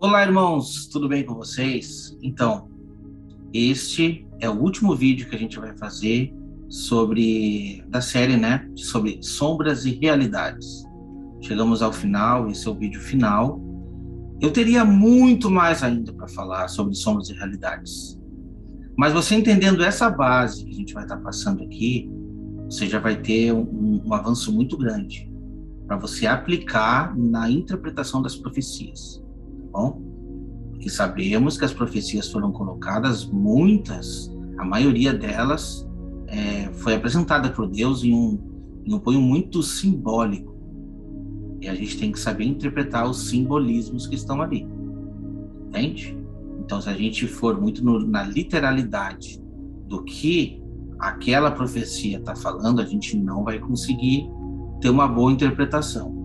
Olá, irmãos, tudo bem com vocês? Então, este é o último vídeo que a gente vai fazer da série, né? Sobre sombras e realidades. Chegamos ao final, esse é o vídeo final. Eu teria muito mais ainda para falar sobre sombras e realidades. Mas você entendendo essa base que a gente vai estar passando aqui, você já vai ter um avanço muito grande para você aplicar na interpretação das profecias, tá bom? Porque sabemos que as profecias foram colocadas, muitas, a maioria delas foi apresentada por Deus em um cunho muito simbólico. E a gente tem que saber interpretar os simbolismos que estão ali, entende? Então, se a gente for muito na literalidade do que aquela profecia está falando, a gente não vai conseguir ter uma boa interpretação.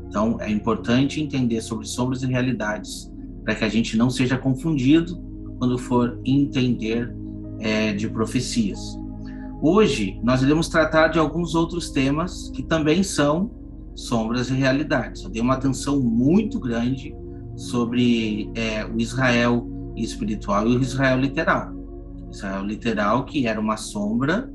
Então, é importante entender sobre sombras e realidades, para que a gente não seja confundido quando for entender de profecias. Hoje, nós iremos tratar de alguns outros temas que também são sombras e realidades. Eu dei uma atenção muito grande sobre o Israel espiritual e o Israel literal. Israel literal, que era uma sombra,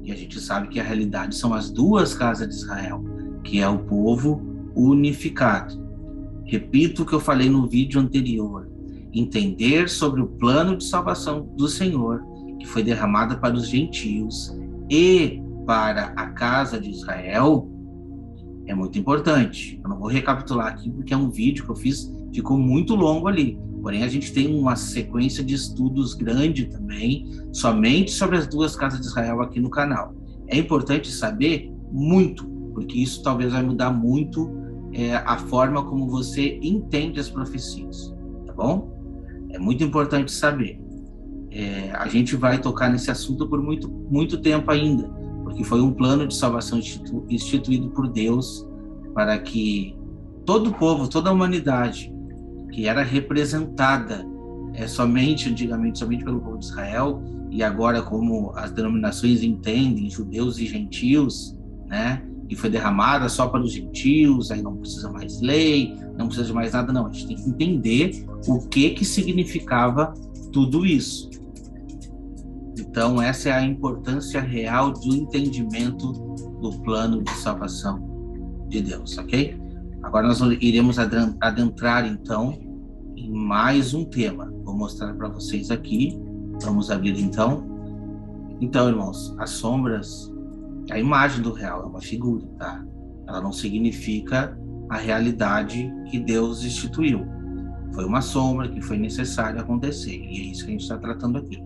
e a gente sabe que a realidade são as duas casas de Israel, que é o povo unificado. Repito o que eu falei no vídeo anterior: entender sobre o plano de salvação do Senhor, que foi derramado para os gentios e para a casa de Israel, é muito importante. Eu não vou recapitular aqui porque é um vídeo que eu fiz, ficou muito longo ali. Porém, a gente tem uma sequência de estudos grande também, somente sobre as duas casas de Israel aqui no canal. É importante saber muito, porque isso talvez vai mudar muito a forma como você entende as profecias, tá bom? É muito importante saber. A gente vai tocar nesse assunto por muito tempo ainda, porque foi um plano de salvação instituído por Deus para que todo o povo, toda a humanidade, que era representada antigamente somente pelo povo de Israel, e agora como as denominações entendem, judeus e gentios, né? E foi derramada só para os gentios, aí não precisa mais lei, não precisa de mais nada, não. A gente tem que entender o que significava tudo isso. Então, essa é a importância real do entendimento do plano de salvação de Deus, ok? Agora nós iremos adentrar, então, em mais um tema. Vou mostrar para vocês aqui. Vamos abrir, então. Então, irmãos, as sombras, a imagem do real é uma figura, tá? Ela não significa a realidade que Deus instituiu. Foi uma sombra que foi necessário acontecer, e é isso que a gente está tratando aqui.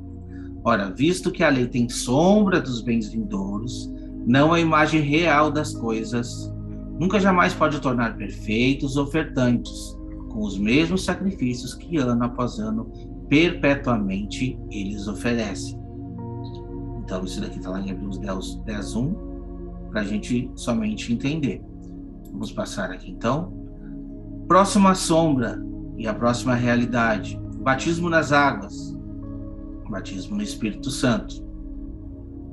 Ora, visto que a lei tem sombra dos bens vindouros, não a imagem real das coisas, nunca jamais pode tornar perfeitos os ofertantes, com os mesmos sacrifícios que ano após ano, perpetuamente, eles oferecem. Então, isso daqui está lá em Hebreus 10:1, para a gente somente entender. Vamos passar aqui, então. Próxima sombra e a próxima realidade: o batismo nas águas, o batismo no Espírito Santo.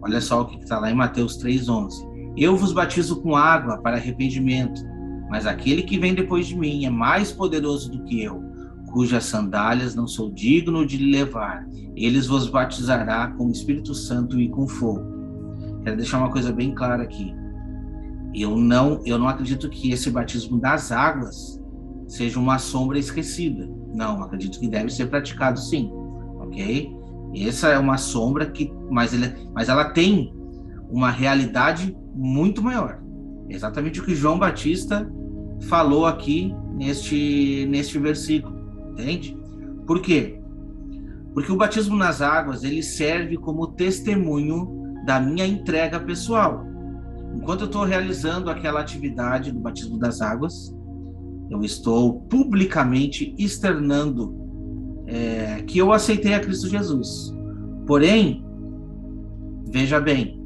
Olha só o que está lá em Mateus 3:11. Eu vos batizo com água para arrependimento, mas aquele que vem depois de mim é mais poderoso do que eu, cujas sandálias não sou digno de lhe levar. Ele vos batizará com o Espírito Santo e com fogo. Quero deixar uma coisa bem clara aqui. Eu não acredito que esse batismo das águas seja uma sombra esquecida. Não, acredito que deve ser praticado sim, ok? Essa é uma sombra mas ela tem uma realidade muito maior. É exatamente o que João Batista falou aqui neste versículo, entende? Por quê? Porque o batismo nas águas, ele serve como testemunho da minha entrega pessoal. Enquanto eu estou realizando aquela atividade do batismo das águas, eu estou publicamente externando que eu aceitei a Cristo Jesus. Porém, veja bem,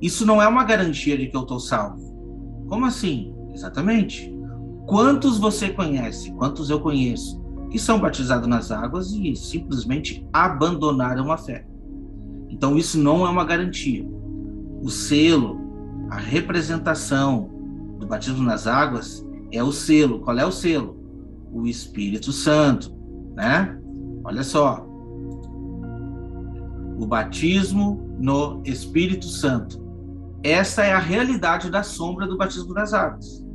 isso não é uma garantia de que eu estou salvo. Como assim? Exatamente. Quantos você conhece, quantos eu conheço, que são batizados nas águas e simplesmente abandonaram a fé? Então, isso não é uma garantia. O selo, a representação do batismo nas águas é o selo. Qual é o selo? o Espírito Santo, né? Olha só, o batismo no Espírito Santo. Essa é a realidade da sombra do batismo das águas,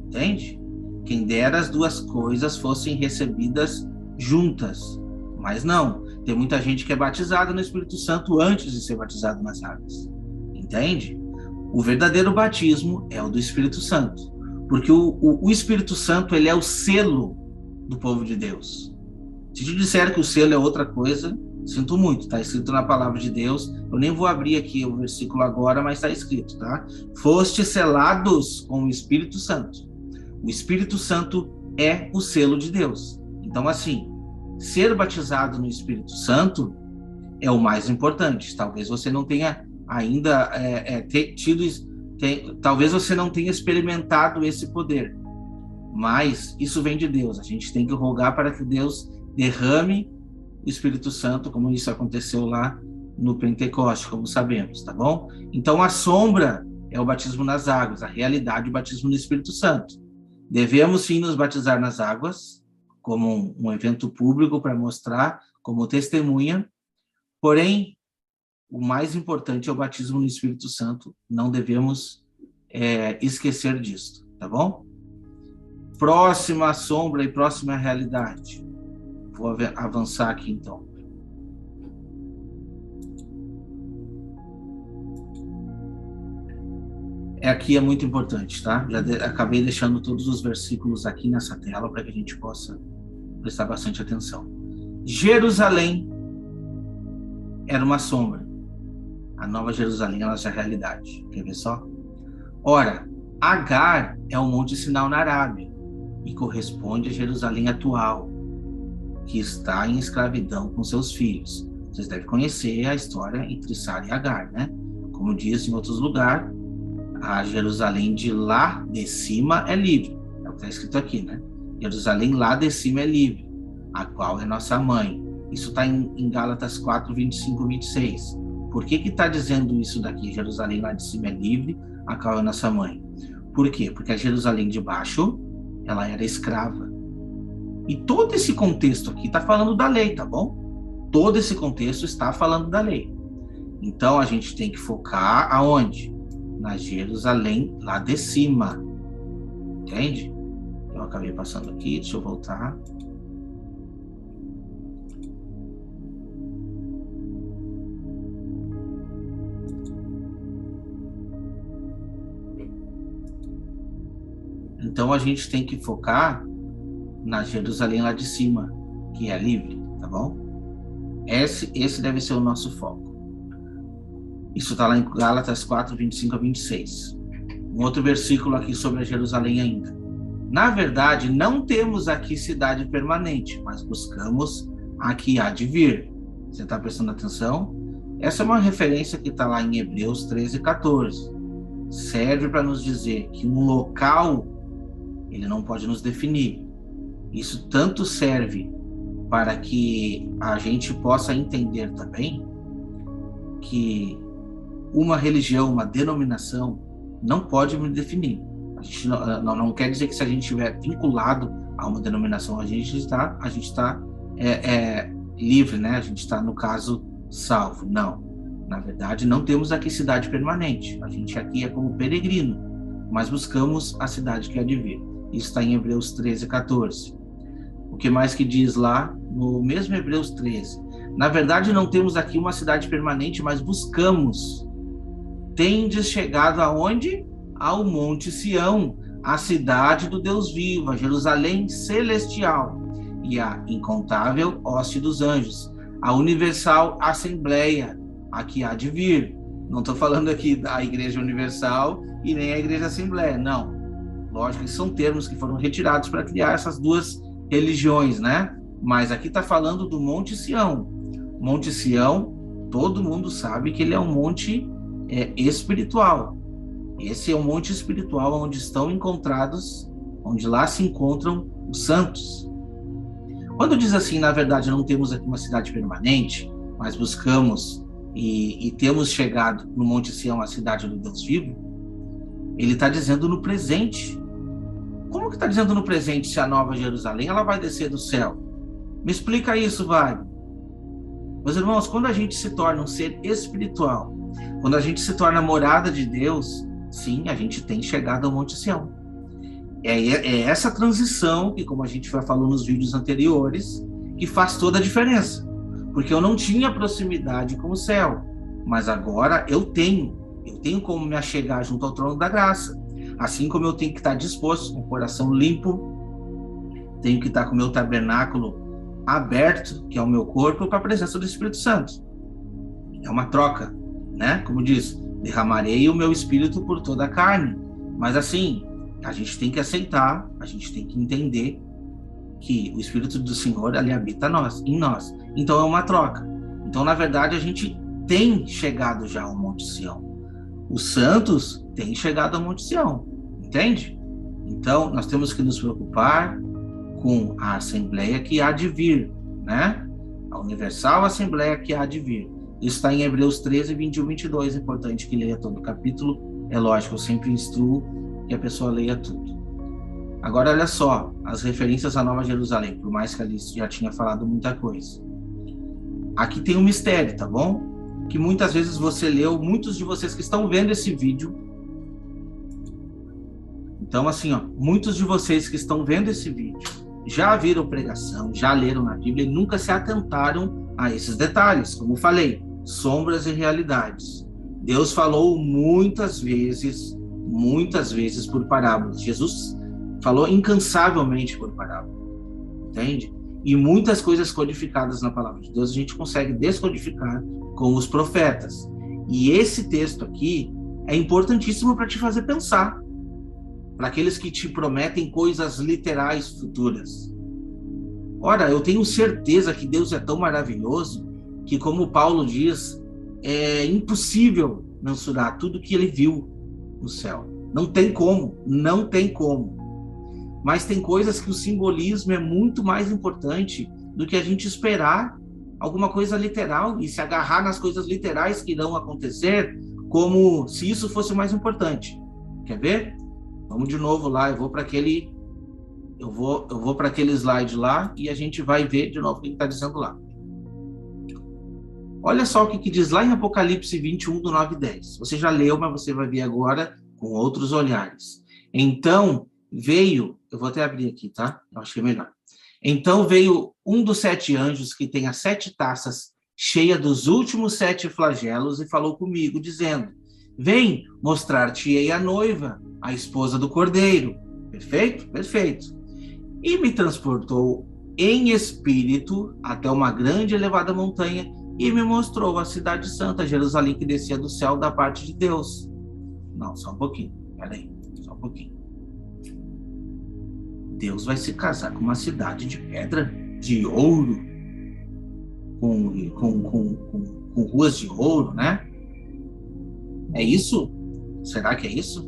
entende? Quem dera as duas coisas fossem recebidas juntas, mas não. Tem muita gente que é batizada no Espírito Santo antes de ser batizado nas águas, entende? O verdadeiro batismo é o do Espírito Santo, porque o Espírito Santo, ele é o selo do povo de Deus. Se te disser que o selo é outra coisa, sinto muito, está escrito na palavra de Deus. Eu nem vou abrir aqui o versículo agora, mas está escrito, tá? Fostes selados com o Espírito Santo. O Espírito Santo é o selo de Deus. Então, assim, ser batizado no Espírito Santo é o mais importante. Talvez você não tenha ainda talvez você não tenha experimentado esse poder, mas isso vem de Deus. A gente tem que rogar para que Deus derrame o Espírito Santo, como isso aconteceu lá no Pentecoste, como sabemos, tá bom? Então, a sombra é o batismo nas águas, a realidade, o batismo no Espírito Santo. Devemos sim nos batizar nas águas, como um evento público para mostrar, como testemunha, porém, o mais importante é o batismo no Espírito Santo, não devemos esquecer disso, tá bom? Próxima sombra e próxima realidade. Vou avançar aqui, então. Aqui é muito importante, tá? Já acabei deixando todos os versículos aqui nessa tela para que a gente possa prestar bastante atenção. Jerusalém era uma sombra. A Nova Jerusalém é a nossa realidade. Quer ver só? Ora, Agar é o Monte Sinai na Arábia e corresponde a Jerusalém atual, que está em escravidão com seus filhos. Vocês devem conhecer a história entre Sara e Agar, né? Como diz em outros lugares, a Jerusalém de lá de cima é livre. É o que está escrito aqui, né? Jerusalém lá de cima é livre, a qual é nossa mãe. Isso está em Gálatas 4, 25 e 26. Por que está dizendo isso daqui? Jerusalém lá de cima é livre, a qual é nossa mãe. Por quê? Porque a Jerusalém de baixo, ela era escrava. E todo esse contexto aqui está falando da lei, tá bom? Todo esse contexto está falando da lei. Então, a gente tem que focar aonde? Na Jerusalém lá de cima. Entende? Eu acabei passando aqui, deixa eu voltar. Então, a gente tem que focar na Jerusalém lá de cima, que é livre, tá bom? Esse deve ser o nosso foco. Isso está lá em Gálatas 4, 25 a 26. Um outro versículo aqui sobre a Jerusalém ainda. Na verdade, não temos aqui cidade permanente, mas buscamos a que há de vir. Você está prestando atenção? Essa é uma referência que está lá em Hebreus 13, 14. Serve para nos dizer que um local, ele não pode nos definir. Isso tanto serve para que a gente possa entender também que uma religião, uma denominação, não pode me definir. A gente não quer dizer que se a gente estiver vinculado a uma denominação, a gente está livre, né? A gente está, no caso, salvo. Não. Na verdade, não temos aqui cidade permanente. A gente aqui é como peregrino, mas buscamos a cidade que há de vir. Isso está em Hebreus 13, 14. O que mais que diz lá no mesmo Hebreus 13? Na verdade, não temos aqui uma cidade permanente, mas buscamos. Tendes chegado aonde? Ao Monte Sião, a cidade do Deus vivo, a Jerusalém celestial, e a incontável hoste dos anjos, a universal assembleia, a que há de vir. Não estou falando aqui da Igreja Universal e nem a Igreja Assembleia, não. Lógico que são termos que foram retirados para criar essas duas religiões, né? Mas aqui está falando do Monte Sião. Monte Sião, todo mundo sabe que ele é um monte espiritual. Esse é o monte espiritual onde estão encontrados, onde lá se encontram os santos. Quando diz assim, na verdade, não temos aqui uma cidade permanente, mas buscamos e temos chegado no Monte Sião, a cidade do Deus vivo, ele está dizendo no presente. Como Como que está dizendo no presente se a Nova Jerusalém ela vai descer do céu? Me explica isso, Wagner. Meus irmãos, quando a gente se torna um ser espiritual, quando a gente se torna morada de Deus, sim, a gente tem chegado ao Monte Sião. É essa transição que, como a gente já falou nos vídeos anteriores, que faz toda a diferença. Porque eu não tinha proximidade com o céu, mas agora eu tenho como me achegar junto ao trono da graça. Assim como eu tenho que estar disposto, com o coração limpo, tenho que estar com o meu tabernáculo aberto, que é o meu corpo, para a presença do Espírito Santo. É uma troca, né? Como diz, derramarei o meu espírito por toda a carne. Mas assim, a gente tem que aceitar, a gente tem que entender que o Espírito do Senhor, ele habita em nós. Então é uma troca. Então, na verdade, a gente tem chegado já ao Monte Sião. Os santos têm chegado ao Monte Sião, entende? Então, nós temos que nos preocupar com a Assembleia que há de vir, né? A universal Assembleia que há de vir. Isso está em Hebreus 13, 21, 22. É importante que leia todo o capítulo. É lógico, eu sempre instruo que a pessoa leia tudo. Agora, olha só, as referências à Nova Jerusalém, por mais que ali já tinha falado muita coisa. Aqui tem um mistério, tá bom? Que muitas vezes você leu, muitos de vocês que estão vendo esse vídeo. Então, assim, ó, muitos de vocês que estão vendo esse vídeo já viram pregação, já leram na Bíblia e nunca se atentaram a esses detalhes. Como eu falei, sombras e realidades. Deus falou muitas vezes por parábolas. Jesus falou incansavelmente por parábola, entende? E muitas coisas codificadas na palavra de Deus a gente consegue descodificar com os profetas. E esse texto aqui é importantíssimo para te fazer pensar, para aqueles que te prometem coisas literais futuras. Ora, eu tenho certeza que Deus é tão maravilhoso que, como Paulo diz, é impossível mensurar tudo que ele viu no céu. Não tem como. Mas tem coisas que o simbolismo é muito mais importante do que a gente esperar alguma coisa literal e se agarrar nas coisas literais que irão acontecer como se isso fosse o mais importante. Quer ver? Vamos de novo lá, eu vou para aquele slide lá e a gente vai ver de novo o que está dizendo lá. Olha só o que diz lá em Apocalipse 21, do 9 e 10. Você já leu, mas você vai ver agora com outros olhares. Então veio, eu vou até abrir aqui, tá? Eu achei melhor. Então veio um dos 7 anjos que tem as 7 taças cheias dos últimos 7 flagelos e falou comigo, dizendo: vem, mostrar-te-ei a noiva, a esposa do Cordeiro. Perfeito? Perfeito. E me transportou em espírito até uma grande e elevada montanha e me mostrou a cidade santa, Jerusalém, que descia do céu da parte de Deus. Não, só um pouquinho. Peraí, só um pouquinho. Deus vai se casar com uma cidade de pedra, de ouro, com ruas de ouro, né? É isso? Será que é isso?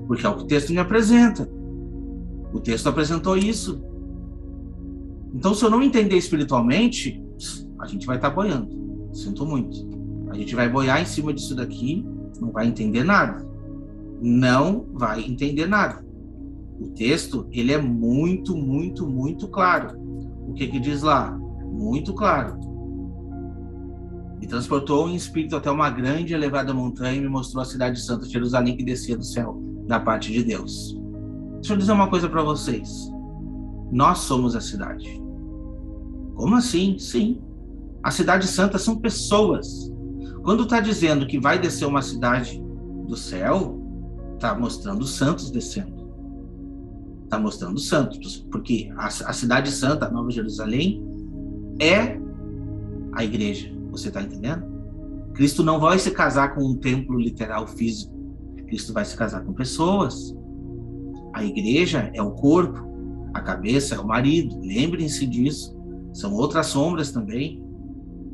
Porque é o que o texto me apresenta. O texto apresentou isso. Então, se eu não entender espiritualmente, a gente vai estar boiando. Sinto muito. A gente vai boiar em cima disso daqui, não vai entender nada. Não vai entender nada. O texto, ele é muito, muito, muito claro. O que diz lá? Muito claro. Me transportou em espírito até uma grande e elevada montanha e me mostrou a cidade santa, Jerusalém, que descia do céu, da parte de Deus. Deixa eu dizer uma coisa para vocês. Nós somos a cidade. Como assim? Sim. A cidade santa são pessoas. Quando está dizendo que vai descer uma cidade do céu, está mostrando os santos descendo. Está mostrando os santos, porque a cidade santa, a Nova Jerusalém, é a igreja. Você está entendendo? Cristo não vai se casar com um templo literal físico. Cristo vai se casar com pessoas. A igreja é o corpo, a cabeça é o marido. Lembrem-se disso. São outras sombras também.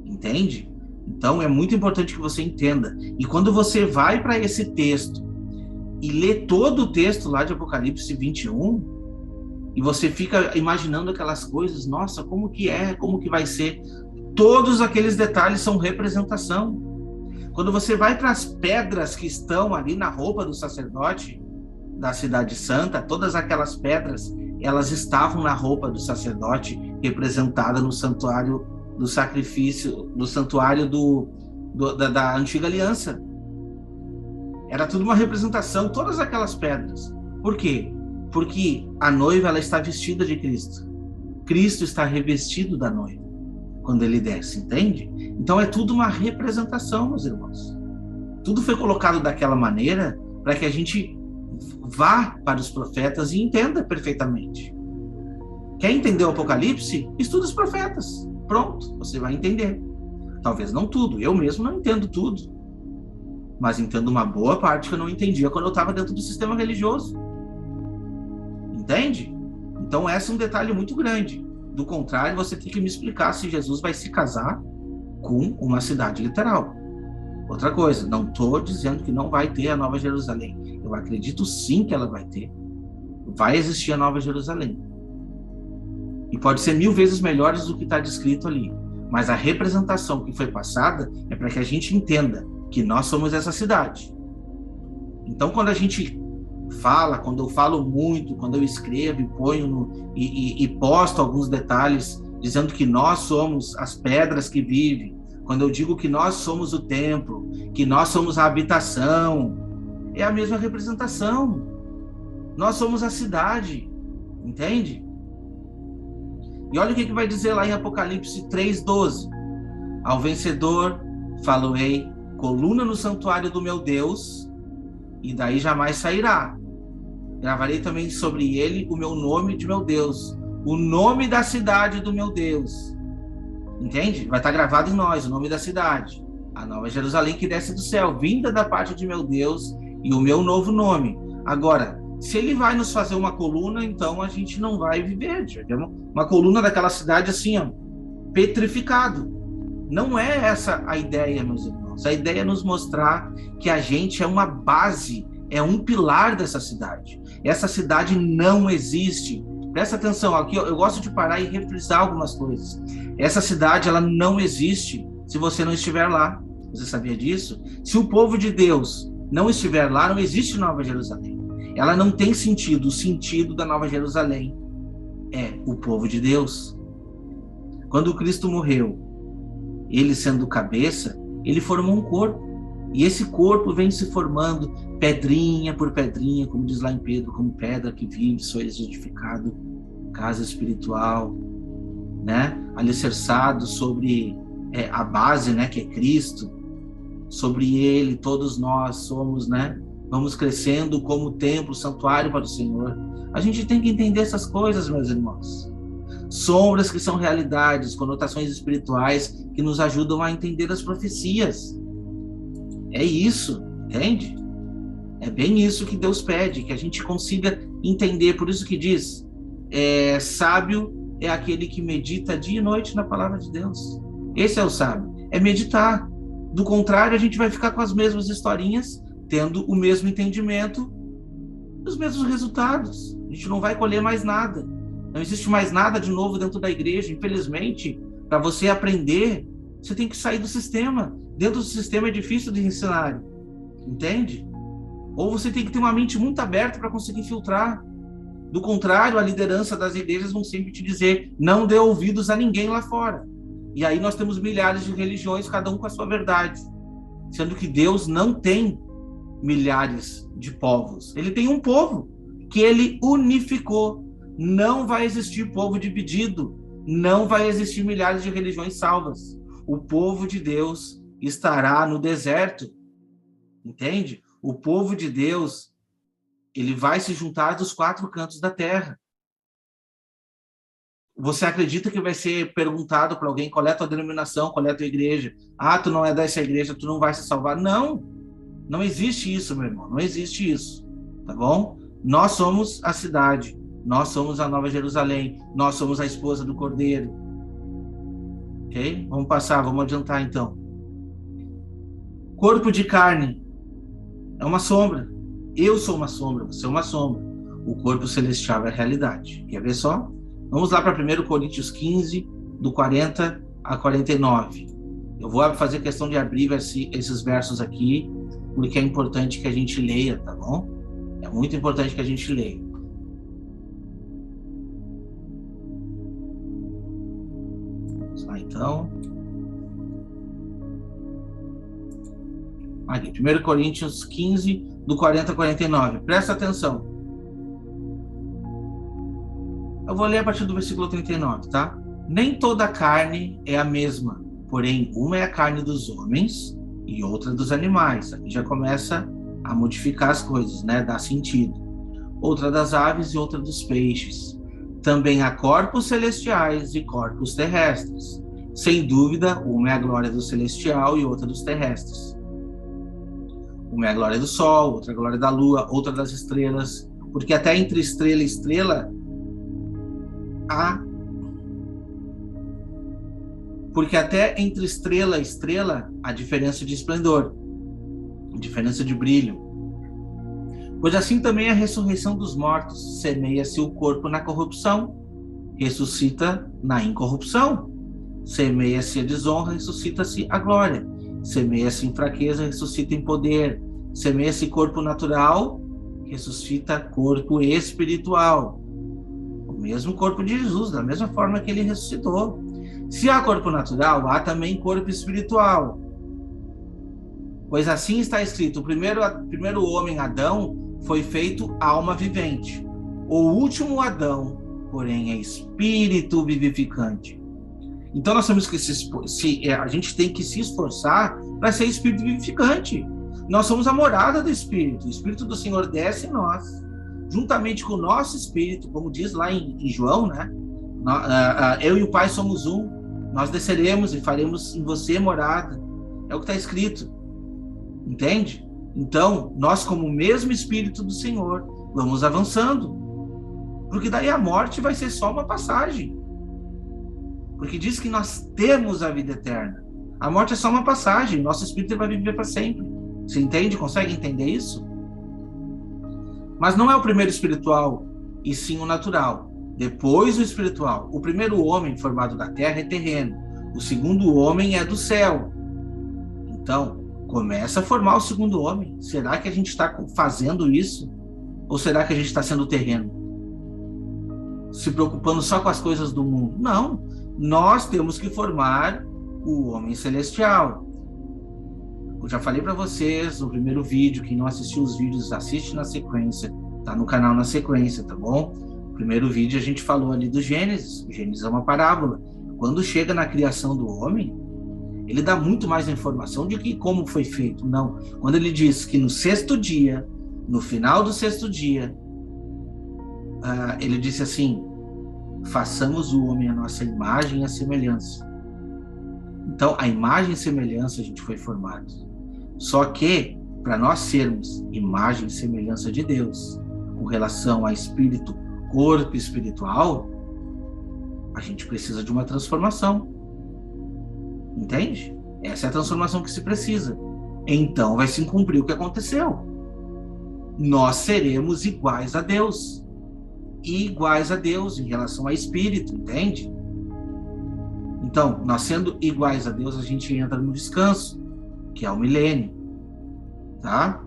Entende? Então é muito importante que você entenda. E quando você vai para esse texto e lê todo o texto lá de Apocalipse 21, e você fica imaginando aquelas coisas, nossa, como que é, como que vai ser? Todos aqueles detalhes são representação. Quando você vai para as pedras que estão ali na roupa do sacerdote, da cidade santa, todas aquelas pedras, elas estavam na roupa do sacerdote, representada no santuário do sacrifício, no santuário da antiga aliança. Era tudo uma representação, todas aquelas pedras. Por quê? Porque a noiva, ela está vestida de Cristo. Cristo está revestido da noiva quando ele desce, entende? Então é tudo uma representação, meus irmãos. Tudo foi colocado daquela maneira para que a gente vá para os profetas e entenda perfeitamente. Quer entender o Apocalipse? Estuda os profetas. Pronto, você vai entender. Talvez não tudo, eu mesmo não entendo tudo, mas entendo uma boa parte que eu não entendia quando eu estava dentro do sistema religioso. Entende? Então esse é um detalhe muito grande. Do contrário, você tem que me explicar se Jesus vai se casar com uma cidade literal. Outra coisa, não estou dizendo que não vai ter a Nova Jerusalém. Eu acredito sim que ela vai ter. Vai existir a Nova Jerusalém. E pode ser 1000 vezes melhores do que está descrito ali. Mas a representação que foi passada é para que a gente entenda que nós somos essa cidade. Então, quando a gente fala, quando eu falo muito, quando eu escrevo e ponho e posto alguns detalhes dizendo que nós somos as pedras que vivem, quando eu digo que nós somos o templo, que nós somos a habitação, é a mesma representação. Nós somos a cidade, entende? E olha o que vai dizer lá em Apocalipse 3:12. Ao vencedor faloei coluna no santuário do meu Deus, e daí jamais sairá. Gravarei também sobre ele o meu nome de meu Deus, o nome da cidade do meu Deus. Entende? Vai estar gravado em nós o nome da cidade, a Nova Jerusalém que desce do céu, vinda da parte de meu Deus, e o meu novo nome. Agora, se ele vai nos fazer uma coluna, então a gente não vai viver. Uma coluna daquela cidade assim, ó, petrificado. Não é essa a ideia, meus irmãos. A ideia é nos mostrar que a gente é uma base, é um pilar dessa cidade. Essa cidade não existe. Presta atenção, aqui eu gosto de parar e refrisar algumas coisas. Essa cidade, ela não existe se você não estiver lá. Você sabia disso? Se o povo de Deus não estiver lá, não existe Nova Jerusalém. Ela não tem sentido. O sentido da Nova Jerusalém é o povo de Deus. Quando Cristo morreu, ele sendo cabeça, ele formou um corpo. E esse corpo vem se formando pedrinha por pedrinha, como diz lá em Pedro, como pedra que vive, sois edificado, casa espiritual, né? Alicerçado sobre a base, né, que é Cristo. Sobre ele, todos nós somos, né? Vamos crescendo como templo, santuário para o Senhor. A gente tem que entender essas coisas, meus irmãos. Sombras que são realidades, conotações espirituais que nos ajudam a entender as profecias. É isso, entende? É bem isso que Deus pede, que a gente consiga entender. Por isso que diz, sábio é aquele que medita dia e noite na palavra de Deus. Esse é o sábio, é meditar. Do contrário, a gente vai ficar com as mesmas historinhas, tendo o mesmo entendimento, os mesmos resultados. A gente não vai colher mais nada. Não existe mais nada de novo dentro da igreja. Infelizmente, para você aprender, você tem que sair do sistema. Dentro do sistema é difícil de ensinar, entende? Ou você tem que ter uma mente muito aberta para conseguir filtrar. Do contrário, a liderança das igrejas vão sempre te dizer, não dê ouvidos a ninguém lá fora. E aí nós temos milhares de religiões, cada um com a sua verdade. Sendo que Deus não tem milhares de povos. Ele tem um povo que ele unificou. Não vai existir povo dividido. Não vai existir milhares de religiões salvas. O povo de Deus estará no deserto. Entende? O povo de Deus, ele vai se juntar dos 4 cantos da terra. Você acredita que vai ser perguntado para alguém qual é a tua denominação, qual é a tua igreja? Ah, tu não é dessa igreja, tu não vai se salvar. Não, não existe isso, meu irmão, não existe isso, tá bom? Nós somos a cidade, nós somos a Nova Jerusalém, nós somos a esposa do Cordeiro. Ok? Vamos passar, vamos adiantar então. Corpo de carne é uma sombra. Eu sou uma sombra, você é uma sombra. O corpo celestial é a realidade. Quer ver só? Vamos lá para 1 Coríntios 15, do 40 a 49. Eu vou fazer questão de abrir esses versos aqui, porque é importante que a gente leia, tá bom? muito importante que a gente leia. Então, aqui, 1 Coríntios 15, do 40 a 49. Presta atenção. Eu vou ler a partir do versículo 39, tá? Nem toda carne é a mesma, porém uma é a carne dos homens e outra dos animais. Aqui já começa a modificar as coisas, né? Dá sentido. Outra das aves e outra dos peixes. Também há corpos celestiais e corpos terrestres. Sem dúvida, uma é a glória do celestial e outra dos terrestres. Uma é a glória do sol, outra é a glória da lua, outra das estrelas. Porque até entre estrela e estrela Porque até entre estrela e estrela há diferença de esplendor, diferença de brilho. Pois assim também a ressurreição dos mortos, semeia-se o corpo na corrupção, ressuscita na incorrupção. Semeia-se a desonra, ressuscita-se a glória. Semeia-se em fraqueza, ressuscita em poder. Semeia-se corpo natural, ressuscita corpo espiritual. O mesmo corpo de Jesus, da mesma forma que ele ressuscitou. Se há corpo natural, há também corpo espiritual. Pois assim está escrito: o primeiro homem, Adão, foi feito alma vivente. O último Adão, porém, é espírito vivificante. Então nós temos que a gente tem que se esforçar para ser espírito vivificante. Nós somos a morada do Espírito. O Espírito do Senhor desce em nós, juntamente com o nosso espírito, como diz lá em João, né? Eu e o Pai somos um. Nós desceremos e faremos em você morada. É o que está escrito. Entende? Então, nós, como o mesmo Espírito do Senhor, vamos avançando. Porque daí a morte vai ser só uma passagem. Porque diz que nós temos a vida eterna. A morte é só uma passagem. Nosso espírito vai viver para sempre. Você entende? Consegue entender isso? Mas não é o primeiro espiritual, e sim o natural. Depois o espiritual. O primeiro homem formado da terra é terreno. O segundo homem é do céu. Então, começa a formar o segundo homem. Será que a gente está fazendo isso? Ou será que a gente está sendo terreno? Se preocupando só com as coisas do mundo? Não. Nós temos que formar o homem celestial. Eu já falei para vocês no primeiro vídeo, quem não assistiu os vídeos, assiste na sequência. Tá no canal na sequência, tá bom? No primeiro vídeo a gente falou ali do Gênesis. O Gênesis é uma parábola. Quando chega na criação do homem, ele dá muito mais informação de que como foi feito. Não. Quando ele diz que no sexto dia, no final do sexto dia, ele disse assim: façamos o homem a nossa imagem e a semelhança. Então, a imagem e semelhança a gente foi formado. Só que, para nós sermos imagem e semelhança de Deus, com relação a espírito, corpo espiritual, a gente precisa de uma transformação. Entende? Essa é a transformação que se precisa. Então, vai se cumprir o que aconteceu. Nós seremos iguais a Deus. Iguais a Deus em relação a espírito, entende? Então, nós sendo iguais a Deus, a gente entra no descanso, que é o milênio, tá?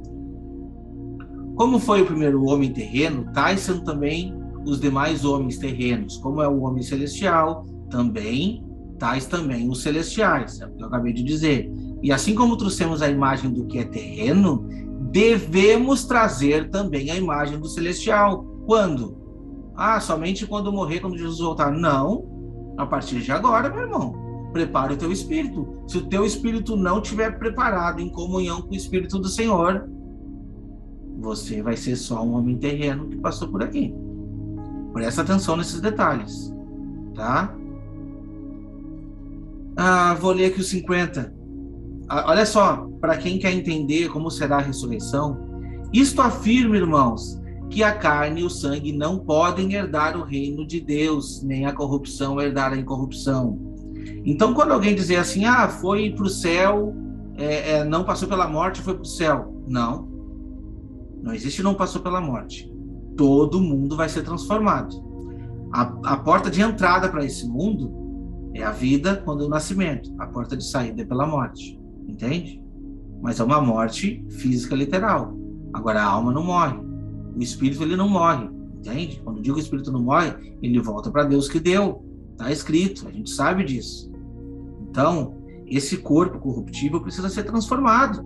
Como foi o primeiro homem terreno, tais são também os demais homens terrenos. Como é o homem celestial, tais também os celestiais, é o que eu acabei de dizer. E assim como trouxemos a imagem do que é terreno, devemos trazer também a imagem do celestial. Quando? Somente quando morrer, quando Jesus voltar. Não, a partir de agora, meu irmão. Prepara o teu espírito. Se o teu espírito não estiver preparado em comunhão com o Espírito do Senhor, você vai ser só um homem terreno que passou por aqui. Presta atenção nesses detalhes, tá? Vou ler aqui os 50. Olha só, para quem quer entender como será a ressurreição, isto afirma, irmãos, que a carne e o sangue não podem herdar o reino de Deus, nem a corrupção herdar a incorrupção. Então, quando alguém dizer assim, foi para o céu, não passou pela morte, foi para o céu. Não. Não existe não passou pela morte. Todo mundo vai ser transformado. A porta de entrada para esse mundo é a vida quando o nascimento. A porta de saída é pela morte. Entende? Mas é uma morte física literal. Agora, a alma não morre. O espírito, ele não morre, entende? Quando eu digo que o espírito não morre, ele volta para Deus que deu. Está escrito, a gente sabe disso. Então, esse corpo corruptível precisa ser transformado.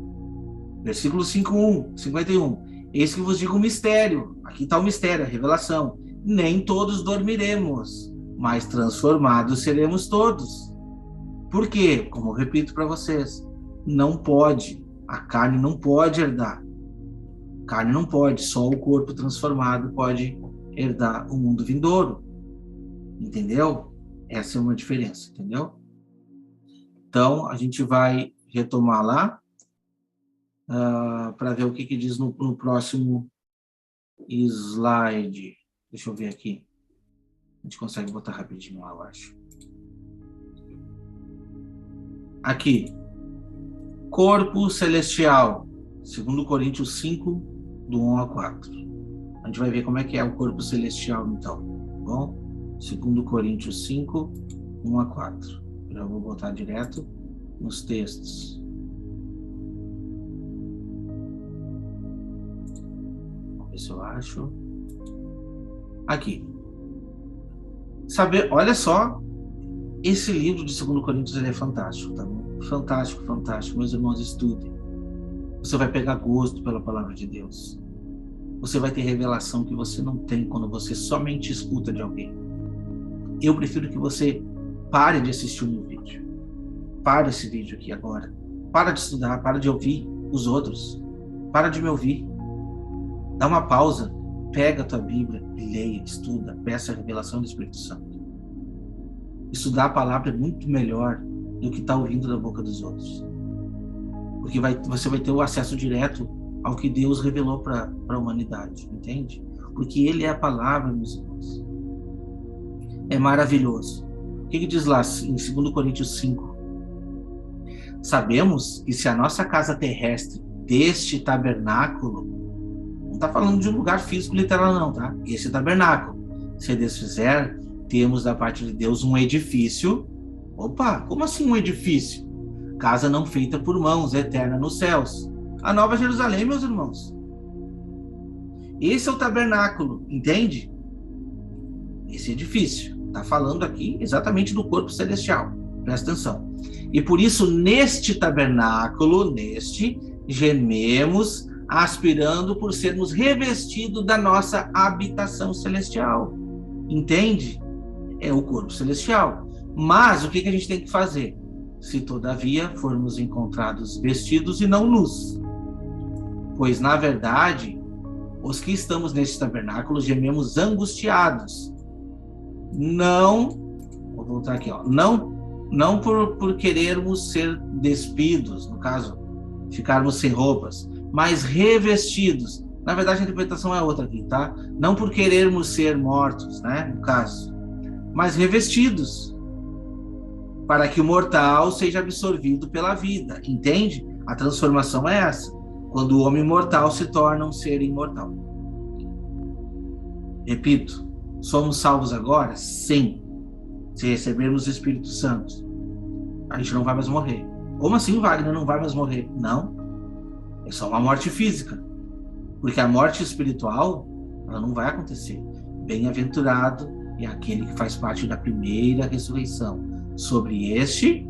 Versículo 51. Eis que vos digo um mistério. Aqui está o mistério, a revelação. Nem todos dormiremos, mas transformados seremos todos. Por quê? Como eu repito para vocês, não pode, a carne não pode herdar. A carne não pode, só o corpo transformado pode herdar o mundo vindouro. Entendeu? Essa é uma diferença, entendeu? Então, a gente vai retomar lá para ver o que diz no próximo slide. Deixa eu ver aqui. A gente consegue botar rapidinho lá, eu acho. Aqui. Corpo celestial. 2 Coríntios 5, do 1 a 4. A gente vai ver como é que é o corpo celestial, então. Tá bom? 2 Coríntios 5, 1 a 4. Já vou botar direto nos textos. Vamos ver se eu acho. Aqui. Olha só, esse livro de 2 Coríntios, ele é fantástico, tá bom? Fantástico, fantástico. Meus irmãos, estudem. Você vai pegar gosto pela palavra de Deus. Você vai ter revelação que você não tem quando você somente escuta de alguém. Eu prefiro que você pare de assistir o meu vídeo. Para esse vídeo aqui agora. Para de estudar, para de ouvir os outros. Para de me ouvir. Dá uma pausa. Pega a tua Bíblia e leia, estuda, peça a revelação do Espírito Santo. Estudar a palavra é muito melhor do que estar ouvindo da boca dos outros. Porque você vai ter o acesso direto ao que Deus revelou para a humanidade, entende? Porque Ele é a palavra, meus irmãos. É maravilhoso. O que diz lá em 2 Coríntios 5? Sabemos que se a nossa casa terrestre deste tabernáculo, não está falando de um lugar físico literal não, tá? Esse tabernáculo, se desfizer, temos da parte de Deus um edifício. Opa, como assim um edifício? Casa não feita por mãos, eterna nos céus. A Nova Jerusalém, meus irmãos. Esse é o tabernáculo, entende? Esse edifício. Está falando aqui exatamente do corpo celestial. Presta atenção. E por isso, neste tabernáculo, gememos, aspirando por sermos revestidos da nossa habitação celestial. Entende? É o corpo celestial. Mas o que a gente tem que fazer? Se todavia formos encontrados vestidos e não nus. Pois, na verdade, os que estamos neste tabernáculo gememos angustiados. Não, vou voltar aqui, ó. Não por querermos ser despidos, no caso, ficarmos sem roupas, mas revestidos. Na verdade, a interpretação é outra aqui, tá? Não por querermos ser mortos, né, no caso, mas revestidos, para que o mortal seja absorvido pela vida, entende? A transformação é essa, quando o homem mortal se torna um ser imortal. Repito, somos salvos agora? Sim. Se recebermos o Espírito Santo, a gente não vai mais morrer. Como assim, Wagner, não vai mais morrer? Não, é só uma morte física, porque a morte espiritual, ela não vai acontecer. Bem-aventurado é aquele que faz parte da primeira ressurreição. Sobre este,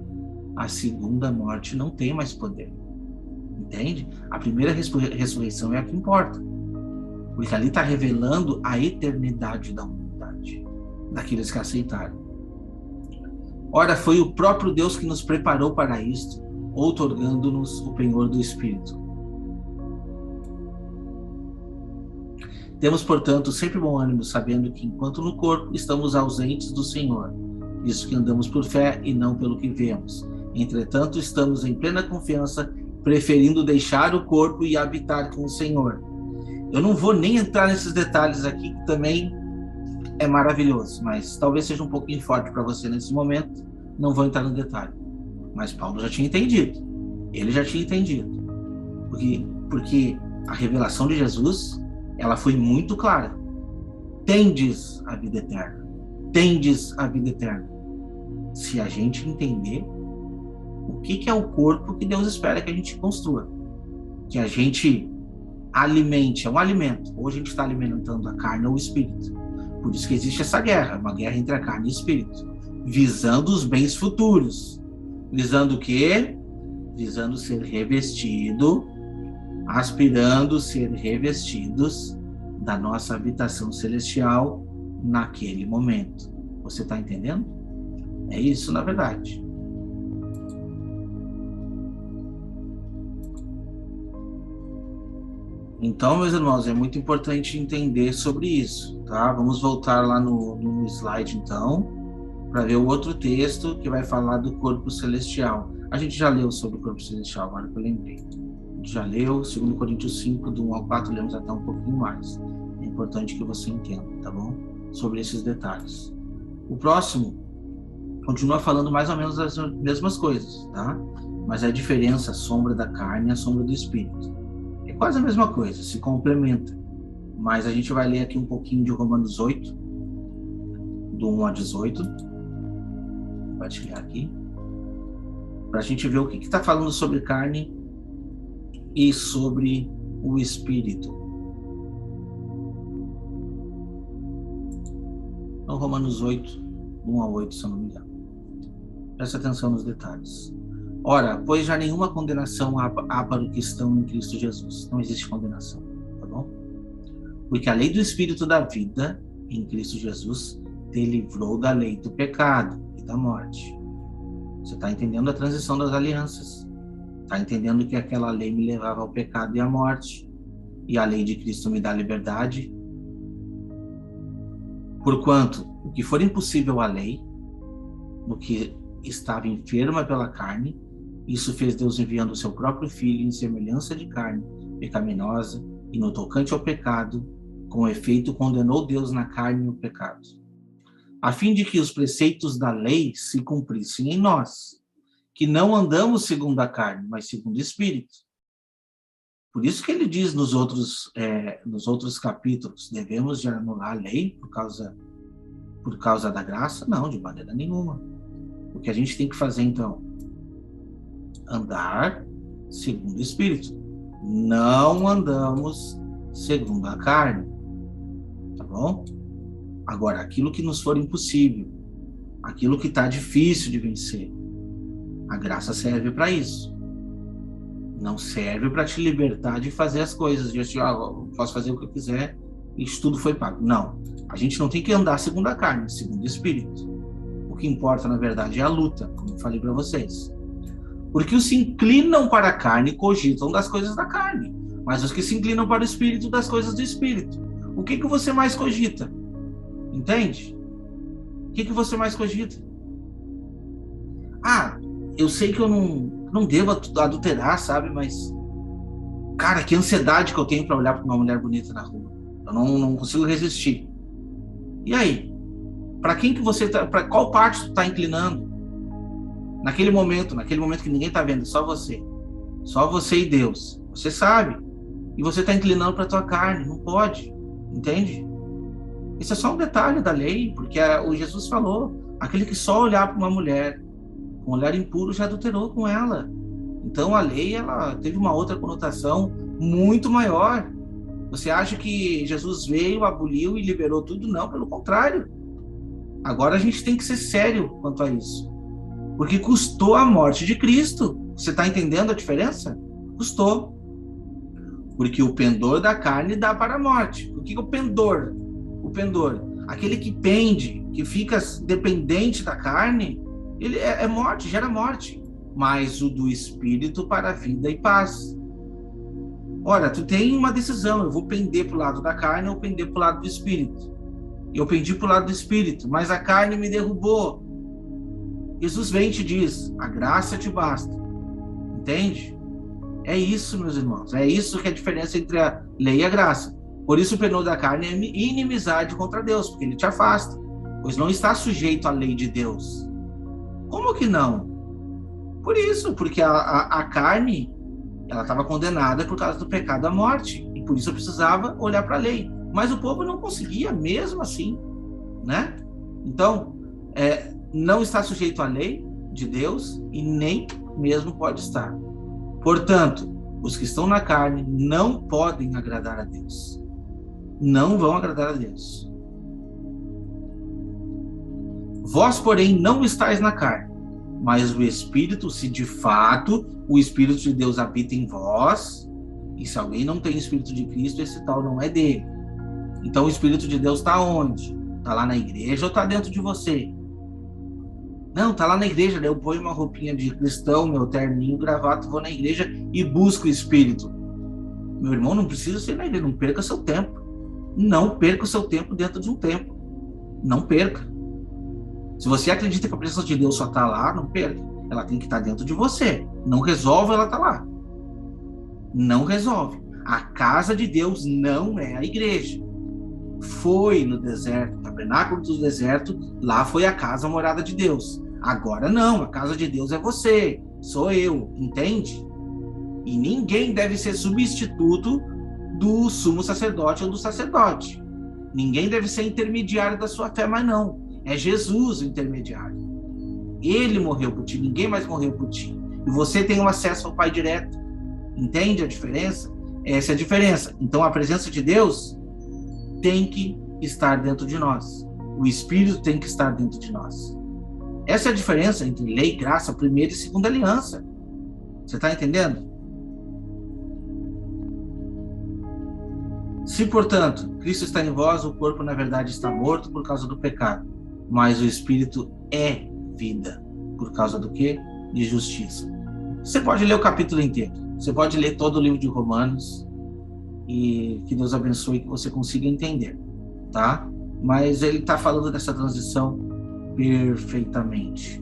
a segunda morte não tem mais poder. Entende? A primeira ressurreição é a que importa, porque ali está revelando a eternidade da humanidade, daqueles que aceitaram. Ora, foi o próprio Deus que nos preparou para isto, outorgando-nos o penhor do Espírito. Temos, portanto, sempre bom ânimo, sabendo que, enquanto no corpo, estamos ausentes do Senhor, visto que andamos por fé e não pelo que vemos. Entretanto, estamos em plena confiança, preferindo deixar o corpo e habitar com o Senhor. Eu não vou nem entrar nesses detalhes aqui, que também é maravilhoso, mas talvez seja um pouquinho forte para você nesse momento, não vou entrar no detalhe. Mas Paulo já tinha entendido, ele já tinha entendido, porque a revelação de Jesus, ela foi muito clara. Tendes a vida eterna, tendes a vida eterna. Se a gente entender o que é o corpo que Deus espera que a gente construa, que a gente alimente, é um alimento. Ou a gente está alimentando a carne ou o espírito. Por isso que existe essa guerra, uma guerra entre a carne e o espírito, visando os bens futuros. Visando o quê? Visando ser revestido, aspirando ser revestidos da nossa habitação celestial naquele momento. Você está entendendo? É isso, na verdade. Então, meus irmãos, é muito importante entender sobre isso, tá? Vamos voltar lá no slide, então, para ver o outro texto que vai falar do corpo celestial. A gente já leu sobre o corpo celestial, agora que eu lembrei. A gente já leu, 2 Coríntios 5, do 1 ao 4, lemos até um pouquinho mais. É importante que você entenda, tá bom? Sobre esses detalhes. O próximo continua falando mais ou menos as mesmas coisas, tá? Mas a diferença, a sombra da carne e a sombra do espírito. É quase a mesma coisa, se complementa. Mas a gente vai ler aqui um pouquinho de Romanos 8, do 1 a 18. Vou compartilhar aqui. Para a gente ver o que está falando sobre carne e sobre o espírito. Então, Romanos 8, 1 a 8, se eu não me engano. Presta atenção nos detalhes. Ora, pois já nenhuma condenação há para os que estão em Cristo Jesus. Não existe condenação, tá bom? Porque a lei do Espírito da vida, em Cristo Jesus, te livrou da lei do pecado e da morte. Você está entendendo a transição das alianças? Está entendendo que aquela lei me levava ao pecado e à morte? E a lei de Cristo me dá liberdade? Porquanto, o que for impossível à lei, no que estava enferma pela carne, isso fez Deus enviando o seu próprio Filho em semelhança de carne pecaminosa, e no tocante ao pecado, com efeito condenou Deus na carne o pecado, a fim de que os preceitos da lei se cumprissem em nós, que não andamos segundo a carne, mas segundo o Espírito. Por isso que ele diz nos outros capítulos, devemos de anular a lei por causa da graça? Não, de maneira nenhuma. O que a gente tem que fazer, então? Andar segundo o Espírito. Não andamos segundo a carne. Tá bom? Agora, aquilo que nos for impossível, aquilo que está difícil de vencer, a graça serve para isso. Não serve para te libertar de fazer as coisas, de assim, posso fazer o que eu quiser, isso tudo foi pago. Não. A gente não tem que andar segundo a carne, segundo o Espírito. O que importa, na verdade, é a luta, como eu falei para vocês. Porque os que se inclinam para a carne cogitam das coisas da carne, mas os que se inclinam para o Espírito, das coisas do Espírito. O que você mais cogita? Entende? O que você mais cogita? Eu sei que eu não devo adulterar, sabe? Mas, cara, que ansiedade que eu tenho para olhar para uma mulher bonita na rua. Eu não consigo resistir. E aí? Para quem que você tá, para qual parte tu tá inclinando? Naquele momento que ninguém tá vendo, só você e Deus. Você sabe. E você tá inclinando para tua carne, não pode. Entende? Isso é só um detalhe da lei, porque o Jesus falou, aquele que só olhar para uma mulher com um olhar impuro já adulterou com ela. Então a lei, ela teve uma outra conotação muito maior. Você acha que Jesus veio, aboliu e liberou tudo? Não, pelo contrário. Agora a gente tem que ser sério quanto a isso. Porque custou a morte de Cristo. Você está entendendo a diferença? Custou. Porque o pendor da carne dá para a morte. O que é o pendor? O pendor, aquele que pende, que fica dependente da carne, ele é morte, gera morte. Mas o do Espírito para a vida e paz. Ora, tu tem uma decisão, eu vou pender para o lado da carne ou pender para o lado do Espírito. Eu pendi para o lado do Espírito, mas a carne me derrubou. Jesus vem e te diz, a graça te basta. Entende? É isso, meus irmãos. É isso que é a diferença entre a lei e a graça. Por isso o pendor da carne é inimizade contra Deus, porque ele te afasta, pois não está sujeito à lei de Deus. Como que não? Por isso, porque a carne, ela estava condenada por causa do pecado à morte, e por isso eu precisava olhar para a lei. Mas o povo não conseguia, mesmo assim, né? Então, não está sujeito à lei de Deus e nem mesmo pode estar. Portanto, Os que estão na carne não podem agradar a Deus. Não vão agradar a Deus. Vós, porém, não estáis na carne, mas o Espírito, se de fato o Espírito de Deus habita em vós, e se alguém não tem o Espírito de Cristo, esse tal não é dele. Então o Espírito de Deus está onde? Está lá na igreja ou está dentro de você? Não, está lá na igreja, né? Eu ponho uma roupinha de cristão, meu terninho, gravata, vou na igreja e busco o Espírito. Meu irmão, não precisa ser na igreja, não perca seu tempo. Não perca o seu tempo dentro de um templo. Não perca. Se você acredita que a presença de Deus só está lá, não perca. Ela tem que estar dentro de você. Não resolve ela estar lá. Não resolve. A casa de Deus não é a igreja. Foi no deserto, no tabernáculo do deserto, lá foi a casa, a morada de Deus. Agora não, a casa de Deus é você, sou eu, entende? E ninguém deve ser substituto do sumo sacerdote ou do sacerdote. Ninguém deve ser intermediário da sua fé, mas não. É Jesus o intermediário. Ele morreu por ti, ninguém mais morreu por ti. E você tem um acesso ao Pai direto. Entende a diferença? Essa é a diferença. Então a presença de Deus tem que estar dentro de nós. O Espírito tem que estar dentro de nós. Essa é a diferença entre lei e graça, primeira e segunda aliança. Você está entendendo? Se, portanto, Cristo está em vós, o corpo, na verdade, está morto por causa do pecado, mas o Espírito é vida. Por causa do quê? De justiça. Você pode ler o capítulo inteiro. Você pode ler todo o livro de Romanos, e que Deus abençoe que você consiga entender, tá? Mas ele está falando dessa transição perfeitamente.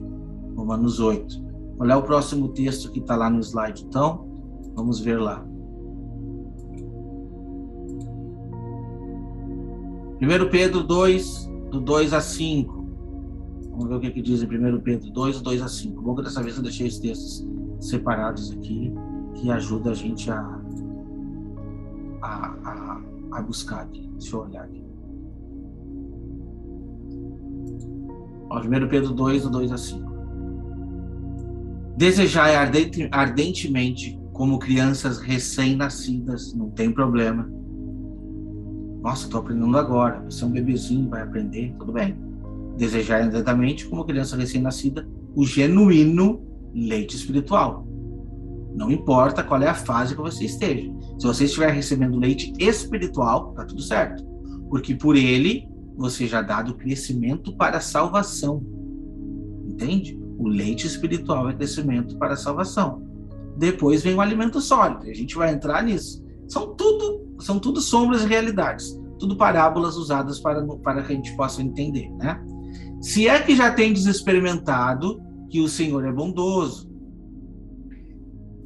Romanos 8. Olha o próximo texto que está lá no slide, então. Vamos ver lá. 1 Pedro 2, do 2 a 5. Vamos ver o que diz em 1 Pedro 2, do 2 a 5. Bom que dessa vez eu deixei os textos separados aqui, que ajuda a gente a buscar aqui. Deixa eu olhar aqui. Ó, 1 Pedro 2, do 2 a 5. Desejai ardentemente, como crianças recém-nascidas, não tem problema. Nossa, estou aprendendo agora. Você é um bebezinho, vai aprender, tudo bem. Desejai ardentemente, como criança recém-nascida, o genuíno leite espiritual. Não importa qual é a fase que você esteja. Se você estiver recebendo leite espiritual, tá tudo certo. Porque por ele, você já dá do crescimento para a salvação. Entende? O leite espiritual é crescimento para a salvação. Depois vem o alimento sólido. E a gente vai entrar nisso. São tudo sombras e realidades. Tudo parábolas usadas para que a gente possa entender, né? Se é que já tendes experimentado que o Senhor é bondoso,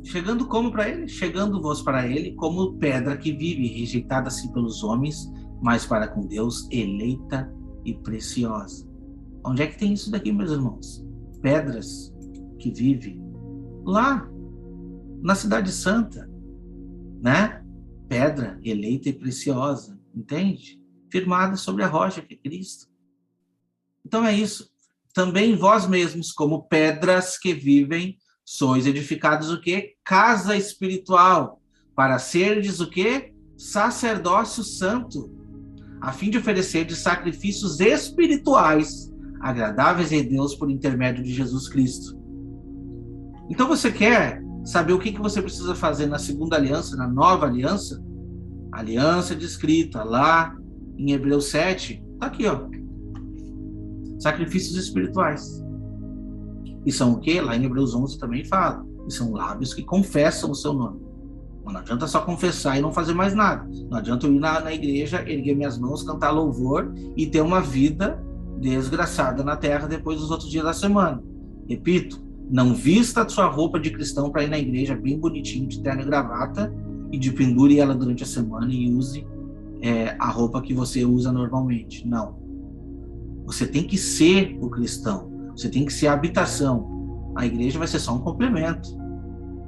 chegando como para ele? Chegando-vos para ele como pedra que vive, rejeitada assim pelos homens, mas para com Deus eleita e preciosa. Onde é que tem isso daqui, meus irmãos? Pedras que vivem lá, na Cidade Santa, né? Pedra eleita e preciosa, entende? Firmada sobre a rocha que é Cristo. Então é isso. Também vós mesmos, como pedras que vivem, sois edificados o quê? Casa espiritual, para serdes o quê? Sacerdócio santo, a fim de oferecer de sacrifícios espirituais, agradáveis a Deus por intermédio de Jesus Cristo. Então você quer saber o que você precisa fazer na segunda aliança, na nova aliança? Aliança descrita lá em Hebreus 7, tá aqui, ó. Sacrifícios espirituais. E são o quê? Lá em Hebreus 11 também fala. E são lábios que confessam o seu nome. Não adianta só confessar e não fazer mais nada. Não adianta eu ir na igreja, erguer minhas mãos, cantar louvor e ter uma vida desgraçada na terra depois dos outros dias da semana. Repito, não vista a sua roupa de cristão para ir na igreja bem bonitinho, de terno e gravata, e de pendure ela durante a semana e use a roupa que você usa normalmente. Não. Você tem que ser o cristão. Você tem que ser a habitação. A igreja vai ser só um complemento.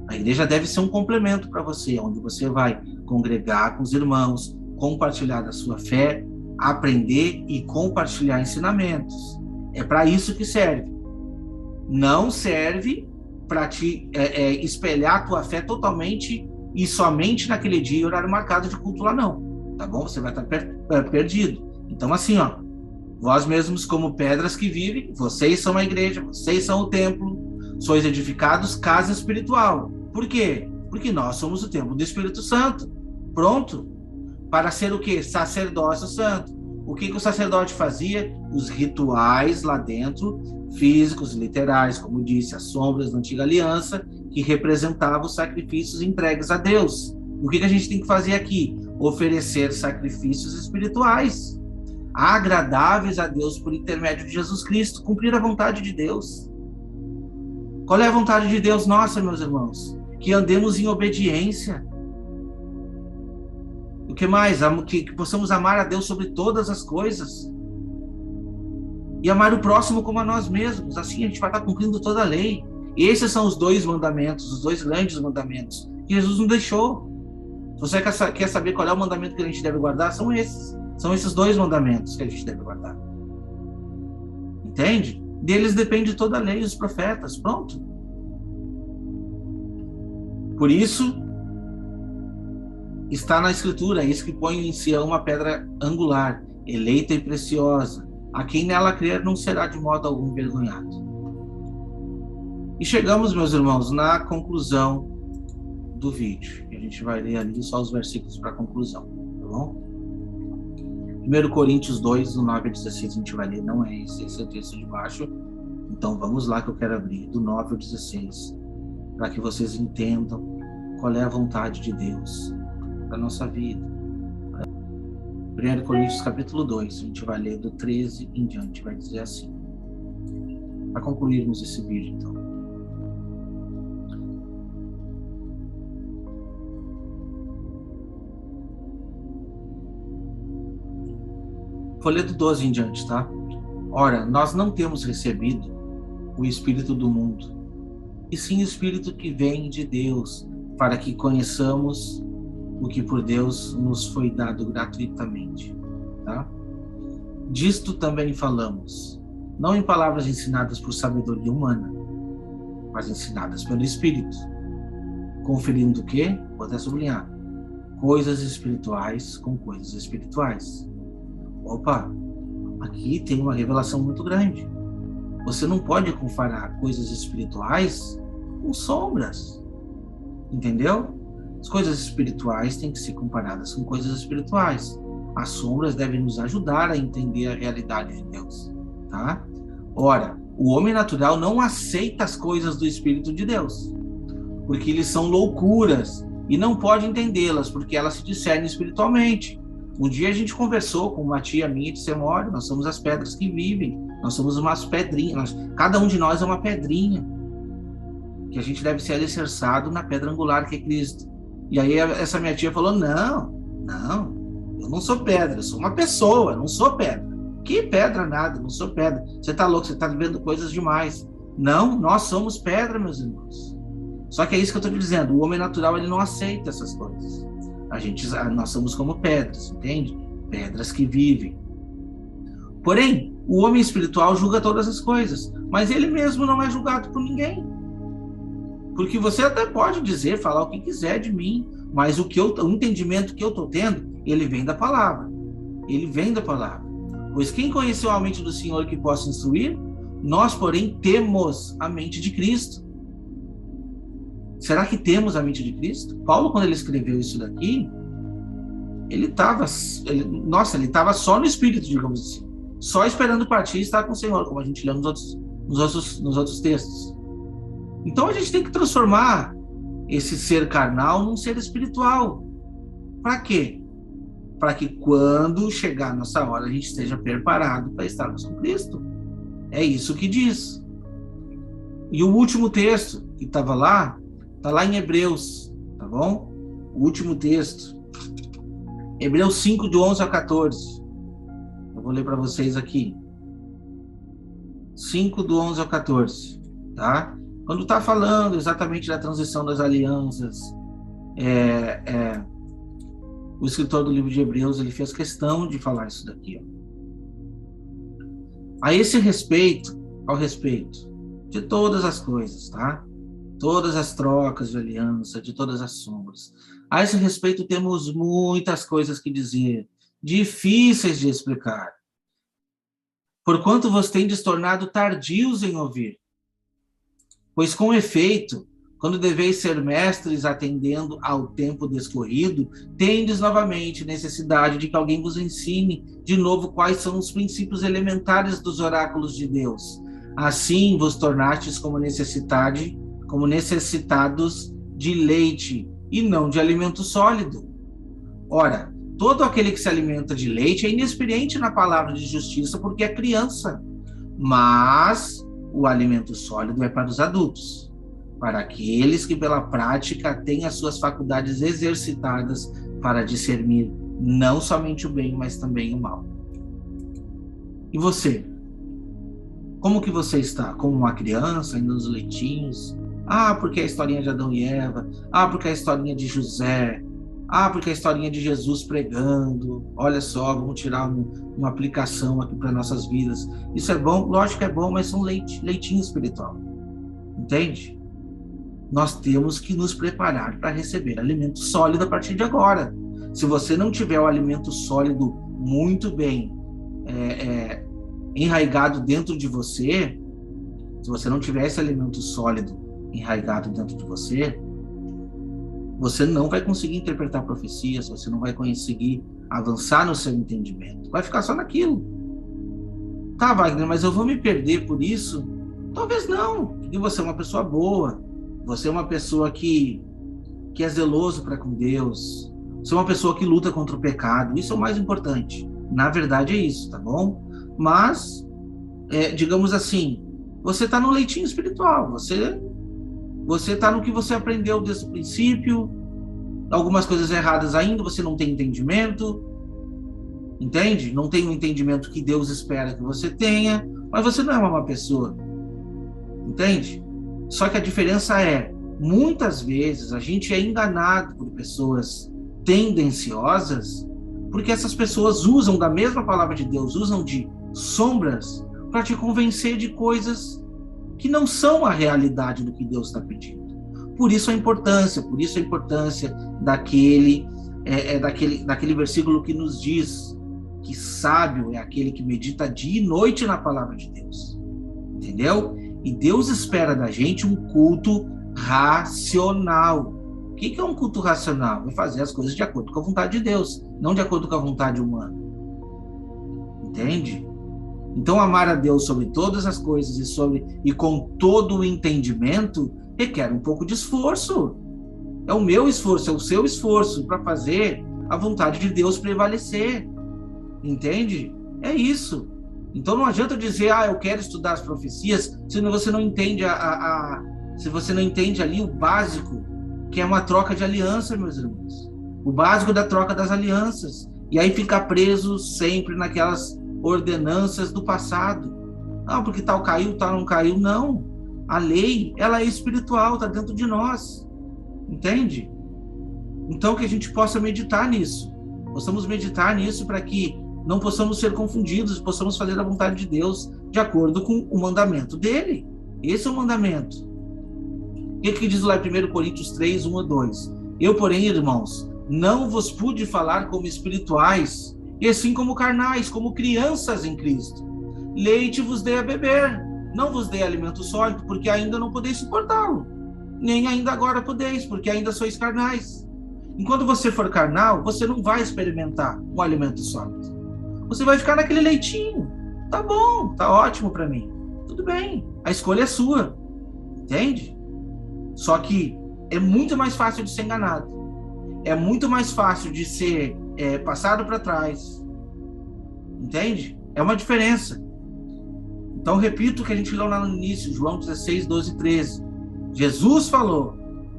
A igreja deve ser um complemento para você, onde você vai congregar com os irmãos, compartilhar da sua fé, aprender e compartilhar ensinamentos. É para isso que serve. Não serve para te espelhar a tua fé totalmente e somente naquele dia e horário marcado de culto lá não, tá bom? Você vai estar perdido. Então assim, ó, vós mesmos como pedras que vivem, vocês são a igreja, vocês são o templo, sois edificados casa espiritual. Por quê? Porque nós somos o templo do Espírito Santo. Pronto. Para ser o quê? Sacerdócio santo. O que o sacerdote fazia? Os rituais lá dentro, físicos, literais, como disse, as sombras da antiga aliança, que representavam os sacrifícios entregues a Deus. O que a gente tem que fazer aqui? Oferecer sacrifícios espirituais, agradáveis a Deus por intermédio de Jesus Cristo, cumprir a vontade de Deus. Qual é a vontade de Deus nossa, meus irmãos? Que andemos em obediência. O que mais? Que possamos amar a Deus sobre todas as coisas. E amar o próximo como a nós mesmos. Assim a gente vai estar cumprindo toda a lei. Esses são os dois mandamentos, os dois grandes mandamentos que Jesus nos deixou. Se você quer saber qual é o mandamento que a gente deve guardar, são esses. São esses dois mandamentos que a gente deve guardar. Entende? Deles depende toda a lei, os profetas. Pronto. Por isso, está na Escritura, eis que põe em Sião uma pedra angular, eleita e preciosa. A quem nela crer não será de modo algum envergonhado. E chegamos, meus irmãos, na conclusão do vídeo. A gente vai ler ali só os versículos para a conclusão, tá bom? 1 Coríntios 2, do 9 a 16, a gente vai ler, não é esse é o texto de baixo. Então vamos lá que eu quero abrir, do 9 ao 16, para que vocês entendam qual é a vontade de Deus para a nossa vida. 1 Coríntios capítulo 2, a gente vai ler do 13 em diante, vai dizer assim. Para concluirmos esse vídeo, então. Vou ler do 12 em diante, tá? Ora, nós não temos recebido o Espírito do mundo, e sim o Espírito que vem de Deus, para que conheçamos o que por Deus nos foi dado gratuitamente, tá? Disto também falamos, não em palavras ensinadas por sabedoria humana, mas ensinadas pelo Espírito, conferindo o quê? Vou até sublinhar, coisas espirituais com coisas espirituais. Opa, aqui tem uma revelação muito grande. Você não pode comparar coisas espirituais com sombras, entendeu? As coisas espirituais têm que ser comparadas com coisas espirituais. As sombras devem nos ajudar a entender a realidade de Deus, tá? Ora, o homem natural não aceita as coisas do Espírito de Deus, porque eles são loucuras e não pode entendê-las, porque elas se discernem espiritualmente. Um dia a gente conversou com uma tia minha de Semório, nós somos as pedras que vivem, nós somos umas pedrinhas, cada um de nós é uma pedrinha, que a gente deve ser alicerçado na pedra angular que é Cristo. E aí essa minha tia falou, não, eu não sou pedra, eu sou uma pessoa, não sou pedra. Que pedra nada, não sou pedra. Você tá louco, você tá vivendo coisas demais. Não, nós somos pedra, meus irmãos. Só que é isso que eu estou te dizendo, o homem natural ele não aceita essas coisas. Nós somos como pedras, entende? Pedras que vivem. Porém, o homem espiritual julga todas as coisas, mas ele mesmo não é julgado por ninguém. Porque você até pode dizer, falar o que quiser de mim, mas o entendimento que eu estou tendo, ele vem da palavra. Ele vem da palavra. Pois quem conheceu a mente do Senhor que possa instruir? Nós, porém, temos a mente de Cristo. Será que temos a mente de Cristo? Paulo, quando ele escreveu isso daqui, ele estava só no Espírito, digamos assim. Só esperando partir e estar com o Senhor, como a gente lê nos outros textos. Então a gente tem que transformar esse ser carnal num ser espiritual. Para quê? Para que quando chegar a nossa hora a gente esteja preparado para estarmos com Cristo. É isso que diz. E o último texto que estava lá, está lá em Hebreus, tá bom? O último texto. Hebreus 5, de 11 a 14. Eu vou ler para vocês aqui. 5, do 11 ao 14, tá? Quando está falando exatamente da transição das alianças, o escritor do livro de Hebreus, ele fez questão de falar isso daqui, ó. A esse respeito, ao respeito de todas as coisas, tá? todas as trocas de aliança, de todas as sombras. A esse respeito, temos muitas coisas que dizer, difíceis de explicar, porquanto vos tendes tornado tardios em ouvir. Pois, com efeito, quando deveis ser mestres atendendo ao tempo descorrido, tendes novamente necessidade de que alguém vos ensine de novo quais são os princípios elementares dos oráculos de Deus. Assim vos tornastes como necessitados de leite e não de alimento sólido. Ora, todo aquele que se alimenta de leite é inexperiente na palavra de justiça porque é criança, mas o alimento sólido é para os adultos, para aqueles que pela prática têm as suas faculdades exercitadas para discernir não somente o bem, mas também o mal. E você? Como que você está? Como uma criança, ainda nos leitinhos? Ah, porque a historinha de Adão e Eva. Ah, porque a historinha de José. Ah, porque a historinha de Jesus pregando. Olha só, vamos tirar uma aplicação aqui para nossas vidas. Isso é bom? Lógico que é bom, mas são leitinho espiritual. Entende? Nós temos que nos preparar para receber alimento sólido a partir de agora. Se você não tiver o alimento sólido muito bem enraizado dentro de você, se você não tiver esse alimento sólido enraizado dentro de você, você não vai conseguir interpretar profecias, você não vai conseguir avançar no seu entendimento. Vai ficar só naquilo. Tá, Wagner, mas eu vou me perder por isso? Talvez não, porque você é uma pessoa boa, você é uma pessoa que é zeloso para com Deus, você é uma pessoa que luta contra o pecado, isso é o mais importante. Na verdade é isso, tá bom? Mas, digamos assim, você está no leitinho espiritual, você está no que você aprendeu desde o princípio, algumas coisas erradas ainda, você não tem entendimento, entende? Não tem o entendimento que Deus espera que você tenha, mas você não é uma má pessoa, entende? Só que a diferença é, muitas vezes a gente é enganado por pessoas tendenciosas, porque essas pessoas usam da mesma palavra de Deus, usam de sombras para te convencer de coisas que não são a realidade do que Deus está pedindo. Por isso a importância daquele versículo que nos diz que sábio é aquele que medita dia e noite na palavra de Deus. Entendeu? E Deus espera da gente um culto racional. O que é um culto racional? É fazer as coisas de acordo com a vontade de Deus, não de acordo com a vontade humana. Entende? Então, amar a Deus sobre todas as coisas e com todo o entendimento requer um pouco de esforço. É o meu esforço, é o seu esforço para fazer a vontade de Deus prevalecer. Entende? É isso. Então, não adianta dizer, eu quero estudar as profecias, se você não entende se você não entende ali o básico, que é uma troca de aliança, meus irmãos. O básico da troca das alianças. E aí fica preso sempre naquelas ordenanças do passado. Não, porque tal caiu, tal não caiu. Não. A lei, ela é espiritual, está dentro de nós. Entende? Então, que a gente possa meditar nisso. Possamos meditar nisso para que não possamos ser confundidos, possamos fazer a vontade de Deus de acordo com o mandamento dele. Esse é o mandamento. O que diz lá em 1 Coríntios 3, 1 a 2? Eu, porém, irmãos, não vos pude falar como espirituais, e assim como carnais, como crianças em Cristo. Leite vos dei a beber, não vos dei alimento sólido, porque ainda não podeis suportá-lo. Nem ainda agora podeis, porque ainda sois carnais. Enquanto você for carnal, você não vai experimentar o alimento sólido. Você vai ficar naquele leitinho. Tá bom, tá ótimo para mim. Tudo bem, a escolha é sua. Entende? Só que é muito mais fácil de ser enganado. É muito mais fácil de ser passado para trás. Entende? É uma diferença. Então, repito o que a gente leu lá no início, João 16, 12 e 13. Jesus falou: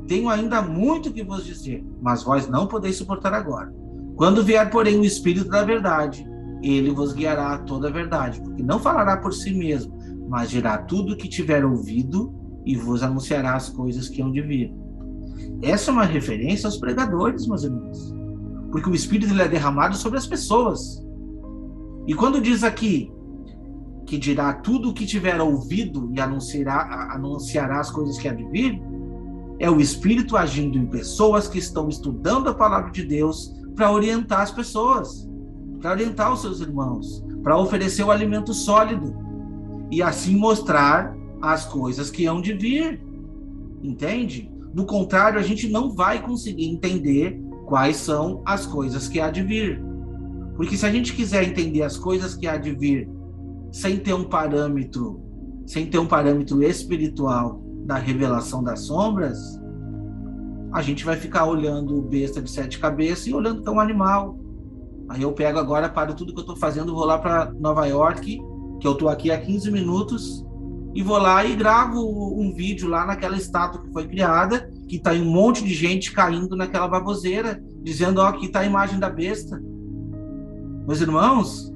tenho ainda muito que vos dizer, mas vós não podeis suportar agora. Quando vier, porém, o Espírito da verdade, ele vos guiará a toda a verdade, porque não falará por si mesmo, mas dirá tudo o que tiver ouvido e vos anunciará as coisas que hão de vir. Essa é uma referência aos pregadores, meus irmãos, porque o Espírito ele é derramado sobre as pessoas. E quando diz aqui que dirá tudo o que tiver ouvido e anunciará as coisas que há de vir, É o Espírito agindo em pessoas que estão estudando a palavra de Deus para orientar as pessoas, para orientar os seus irmãos, para oferecer o alimento sólido e assim mostrar as coisas que hão de vir. Entende? Do contrário, a gente não vai conseguir entender quais são as coisas que há de vir. Porque se a gente quiser entender as coisas que há de vir sem ter um parâmetro espiritual da revelação das sombras, a gente vai ficar olhando o besta de 7 cabeças e olhando que é um animal. Aí eu pego agora, paro tudo que eu estou fazendo, vou lá para Nova York, que eu estou aqui há 15 minutos, e vou lá e gravo um vídeo lá naquela estátua que foi criada, que está um monte de gente caindo naquela baboseira, dizendo, ó, aqui está a imagem da besta. Meus irmãos,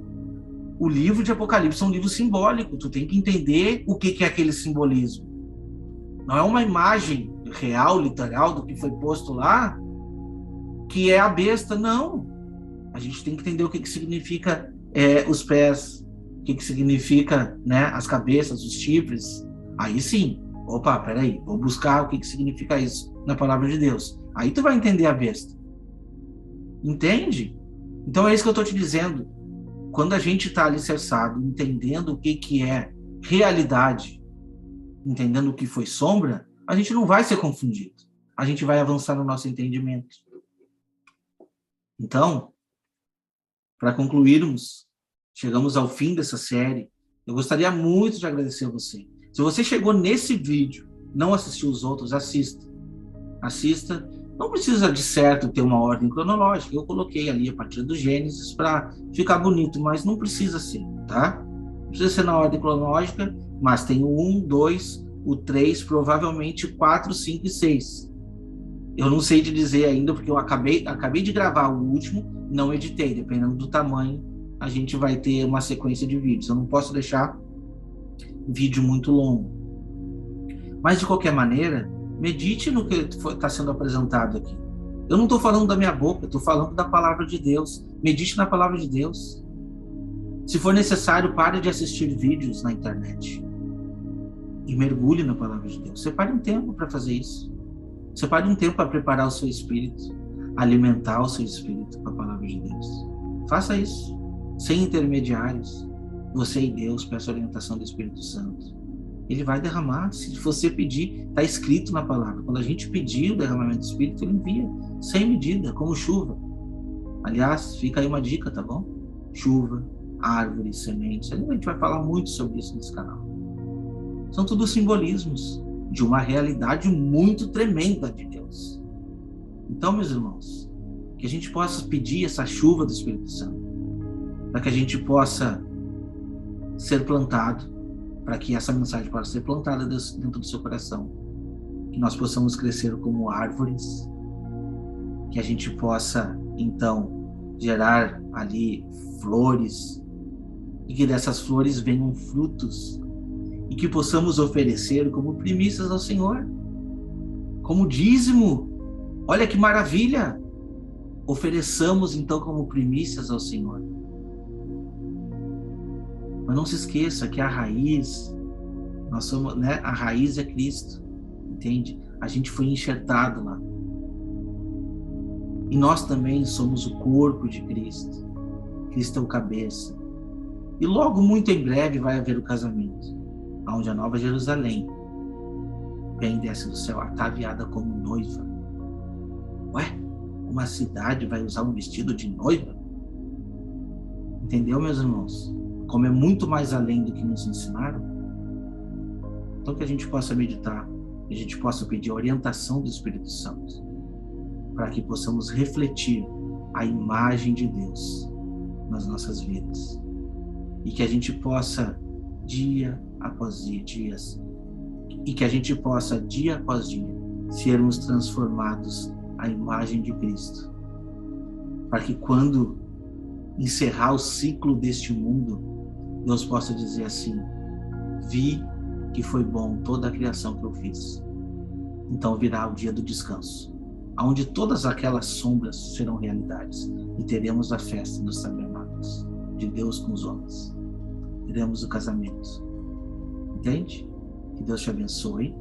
o livro de Apocalipse é um livro simbólico, tu tem que entender o que é aquele simbolismo. Não é uma imagem real, literal, do que foi posto lá, que é a besta, não. A gente tem que entender o que significa os pés, o que significa, né, as cabeças, os chifres. Aí sim, opa, peraí, vou buscar o que significa isso na palavra de Deus. Aí tu vai entender a besta. Entende? Então é isso que eu estou te dizendo. Quando a gente está alicerçado, entendendo o que é realidade, entendendo o que foi sombra, a gente não vai ser confundido. A gente vai avançar no nosso entendimento. Então, para concluirmos, chegamos ao fim dessa série. Eu gostaria muito de agradecer a você. Se você chegou nesse vídeo, não assistiu os outros, assista. Assista. Não precisa, de certo, ter uma ordem cronológica. Eu coloquei ali a partir do Gênesis para ficar bonito, mas não precisa ser, tá? Não precisa ser na ordem cronológica, mas tem o 1, 2, o 3, provavelmente 4, 5 e 6. Eu não sei te dizer ainda, porque eu acabei de gravar o último, não editei. Dependendo do tamanho, a gente vai ter uma sequência de vídeos. Eu não posso deixar vídeo muito longo. Mas, de qualquer maneira, medite no que está sendo apresentado aqui. Eu não estou falando da minha boca, estou falando da palavra de Deus. Medite na palavra de Deus. Se for necessário, pare de assistir vídeos na internet e mergulhe na palavra de Deus. Separe um tempo para fazer isso. Separe um tempo para preparar o seu espírito, alimentar o seu espírito com a palavra de Deus. Faça isso, sem intermediários. Você e Deus, peça a orientação do Espírito Santo. Ele vai derramar, se você pedir, está escrito na palavra. Quando a gente pedir o derramamento do Espírito, ele envia, sem medida, como chuva. Aliás, fica aí uma dica, tá bom? Chuva, árvores, sementes. A gente vai falar muito sobre isso nesse canal. São tudo simbolismos de uma realidade muito tremenda de Deus. Então, meus irmãos, que a gente possa pedir essa chuva do Espírito Santo, para que a gente possa ser plantado, para que essa mensagem possa ser plantada dentro do seu coração, que nós possamos crescer como árvores, que a gente possa, então, gerar ali flores, e que dessas flores venham frutos, e que possamos oferecer como primícias ao Senhor, como dízimo. Olha que maravilha! Ofereçamos então como primícias ao Senhor. Mas não se esqueça que a raiz, nós somos, né? A raiz é Cristo, entende? A gente foi enxertado lá. E nós também somos o corpo de Cristo. Cristo é o cabeça. E logo, muito em breve, vai haver o casamento, onde a Nova Jerusalém vem e desce do céu, ataviada como noiva. Ué, uma cidade vai usar um vestido de noiva? Entendeu, meus irmãos? Como é muito mais além do que nos ensinaram. Então, que a gente possa meditar, que a gente possa pedir a orientação do Espírito Santo, para que possamos refletir a imagem de Deus nas nossas vidas. E que a gente possa, dia após dia, e que a gente possa, dia após dia, sermos transformados à imagem de Cristo. Para que quando encerrar o ciclo deste mundo, Deus possa dizer assim: vi que foi bom toda a criação que eu fiz. Então virá o dia do descanso, onde todas aquelas sombras serão realidades, e teremos a festa dos tabernáculos de Deus com os homens. Teremos o casamento. Entende? Que Deus te abençoe.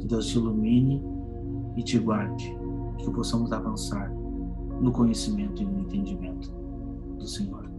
Que Deus te ilumine e te guarde, que possamos avançar no conhecimento e no entendimento do Senhor.